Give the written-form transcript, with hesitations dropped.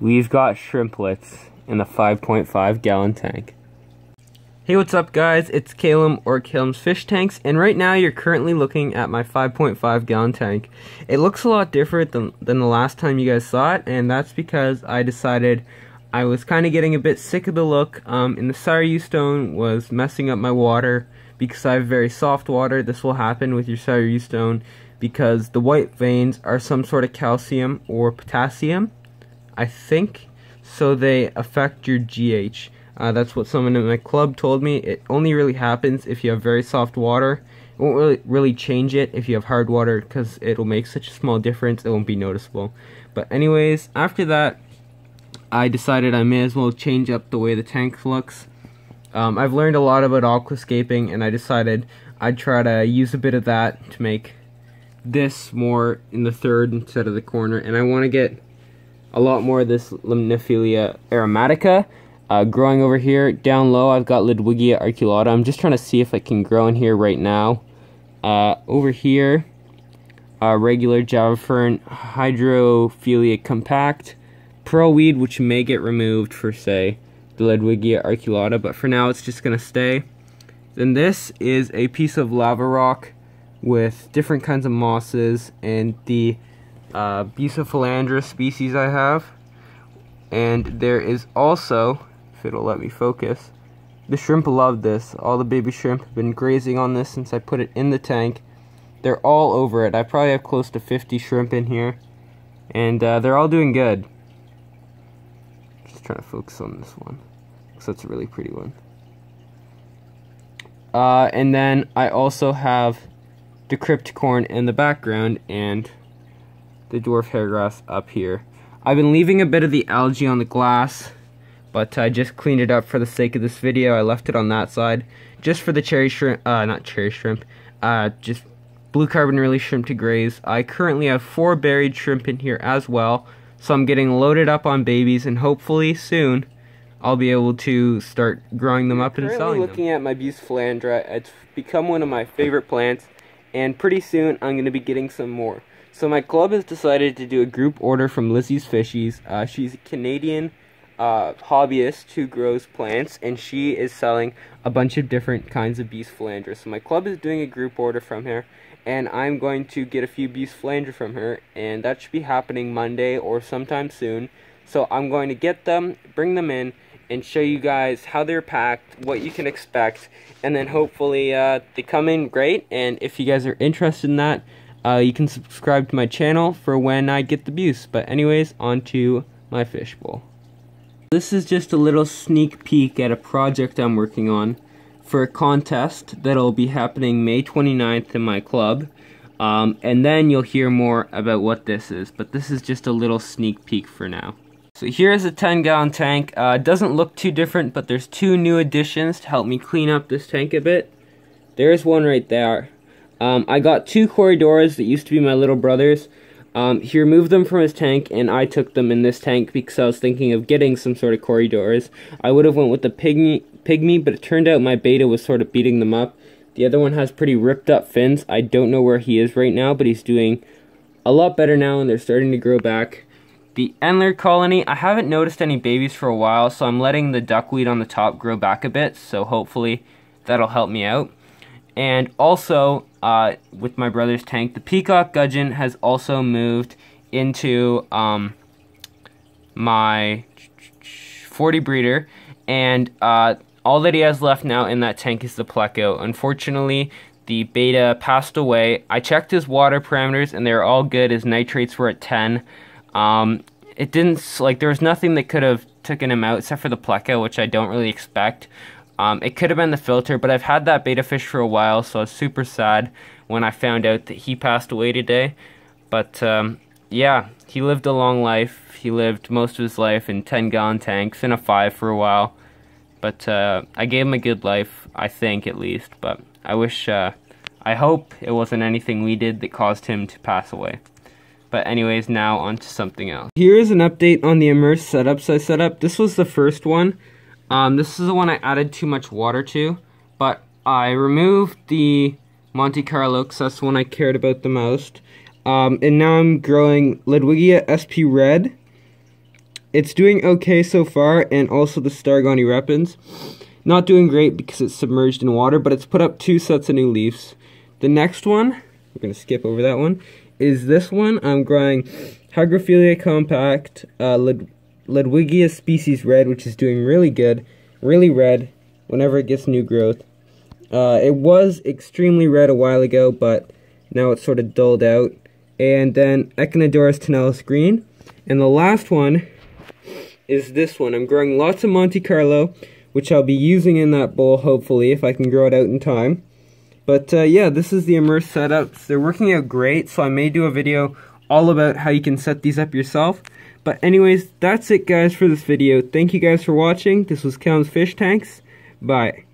we've got shrimplets in the 5.5 gallon tank. Hey, what's up guys? It's Calum or Calum's Fish Tanks, and right now you're currently looking at my 5.5 gallon tank. It looks a lot different than the last time you guys saw it, and that's because I decided I was kind of getting a bit sick of the look, and the Saryu's stone was messing up my water because I have very soft water. This will happen with your Saryu's stone because the white veins are some sort of calcium or potassium, I think, so they affect your GH. That's what someone in my club told me. It only really happens if you have very soft water. It won't really change it if you have hard water because it'll make such a small difference, it won't be noticeable. But anyways, after that, I decided I may as well change up the way the tank looks. I've learned a lot about aquascaping, and I decided I'd try to use a bit of that to make this more in the third instead of the corner. And I want to get a lot more of this Limnophilia aromatica growing over here. Down low I've got Ludwigia arculata. I'm just trying to see if I can grow in here right now. Over here, regular Java fern, Hydrophilia compact, pearlweed, which may get removed for, say, the Ludwigia arculata, but for now it's just gonna stay. Then this is a piece of lava rock with different kinds of mosses and the Flandre species I have. And there is also, if it'll let me focus, the shrimp love this. All the baby shrimp have been grazing on this since I put it in the tank. They're all over it. I probably have close to 50 shrimp in here, and they're all doing good. Just trying to focus on this one, because that's a really pretty one. And then I also have the cryptocorn in the background and the dwarf hairgrass up here. I've been leaving a bit of the algae on the glass, but I just cleaned it up for the sake of this video. I left it on that side just for the cherry shrimp, not cherry shrimp, just blue carbon release shrimp to graze. I currently have 4 buried shrimp in here as well, so I'm getting loaded up on babies, and hopefully soon I'll be able to start growing them up and selling them. Looking at my flandre, it's become one of my favorite plants, and pretty soon I'm going to be getting some more. So my club has decided to do a group order from Lizzie's Fishies. She's a Canadian hobbyist who grows plants, and she is selling a bunch of different kinds of flandre. So my club is doing a group order from her, and I'm going to get a few flandre from her, and that should be happening Monday or sometime soon. So I'm going to get them, bring them in, and show you guys how they're packed, what you can expect, and then hopefully they come in great. And if you guys are interested in that, you can subscribe to my channel for when I get the buse. But anyways, on to my fishbowl. This is just a little sneak peek at a project I'm working on for a contest that'll be happening May 29th in my club. And then you'll hear more about what this is, but this is just a little sneak peek for now. So here's a 10-gallon tank. It doesn't look too different, but there's 2 new additions to help me clean up this tank a bit. There's one right there. I got 2 corridoras that used to be my little brother's. He removed them from his tank, and I took them in this tank because I was thinking of getting some sort of corridoras. I would have went with the pygmy, but it turned out my beta was sort of beating them up. The other one has pretty ripped up fins. I don't know where he is right now, but he's doing a lot better now, and they're starting to grow back. The Endler colony, I haven't noticed any babies for a while, so I'm letting the duckweed on the top grow back a bit, so hopefully that'll help me out. And also, with my brother's tank, the peacock gudgeon has also moved into my 40 breeder, and all that he has left now in that tank is the pleco. Unfortunately, the beta passed away. I checked his water parameters, and they're all good. His nitrates were at 10. It didn't, like, there was nothing that could have taken him out except for the pleco, which I don't really expect. It could have been the filter, but I've had that beta fish for a while, so I was super sad when I found out that he passed away today. But, yeah, he lived a long life. He lived most of his life in 10-gallon tanks in a 5 for a while. But, I gave him a good life, I think, at least. But I wish, I hope it wasn't anything we did that caused him to pass away. But anyways, now on to something else. Here is an update on the immersed setups I set up. This was the first one. This is the one I added too much water to, but I removed the Monte Carlo because that's the one I cared about the most. And now I'm growing Ludwigia SP Red, it's doing okay so far, and also the Stargoni repens. Not doing great because it's submerged in water, but it's put up 2 sets of new leaves. The next one, we're going to skip over that one, is this one. I'm growing Hygrophila compact, Ludwigia species red, which is doing really good, really red whenever it gets new growth. It was extremely red a while ago, but now it's sort of dulled out. And then Echinodorus tenalis green. And the last one is this one. I'm growing lots of Monte Carlo, which I'll be using in that bowl, hopefully, if I can grow it out in time. But yeah, this is the immersed setups. They're working out great, so I may do a video all about how you can set these up yourself. But anyways, that's it guys for this video. Thank you guys for watching. This was Callum's Fish Tanks. Bye.